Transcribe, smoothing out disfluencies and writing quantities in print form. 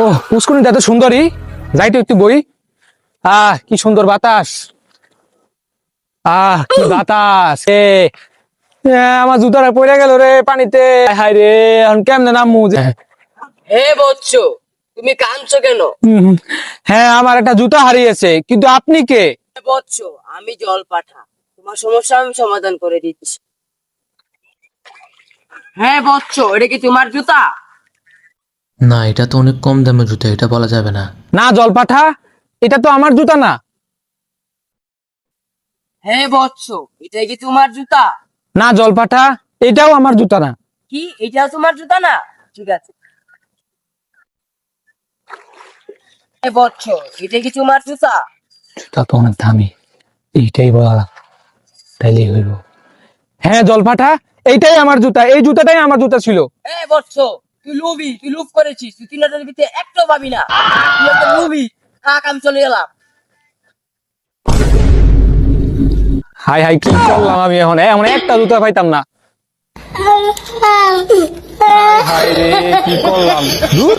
ও পুষ্করিণী এত সুন্দরী, যাইতো একটু বই। কি সুন্দর বাতাস, কি বাতাস। আমার জুতাটা পড়ে গেল রে পানিতে। হায় রে, এখন কেমনে নামবো? হে বৎস, তুমি কাঁদছো কেন? হ্যাঁ, আমার একটা জুতা হারিয়েছে, কিন্তু আপনি কে? হে বৎস, আমি জল পাঠা, তোমার সমস্যা আমি সমাধান করে দিচ্ছি। হ্যাঁ বৎস, এটা কি তোমার জুতা? না, এটা তো অনেক কম দামের জুতো, এটা বলা যাবে না। না জলপাঠা, এটা তো আমার জুতা না। হ্যাঁ বৎস, এটা কি তোমার জুতা? না জলপাঠা, এটাও আমার জুতা না। কি এটা তোমার জুতা না? ঠিক আছে। হে বৎস, এটা কি তোমার জুতা? জুতা তো অনেক দামি, এইটাই বলা তাইলেই হইব। হ্যাঁ জলপাঠা, এইটাই আমার জুতা, এই জুতাটাই আমার জুতা ছিল। হে বৎস, তুই লোভী, তুই লুপ করেছিস, তুই 3,000 ভিতরে একটাও পাবি না। তুই একটা লোভী। থাক, আমি চলে গেলাম। হাই হাই, কি করলাম আমি এখন? এমন একটা জুতা পাইতাম না। হায় রে, কি করলাম? ধুর।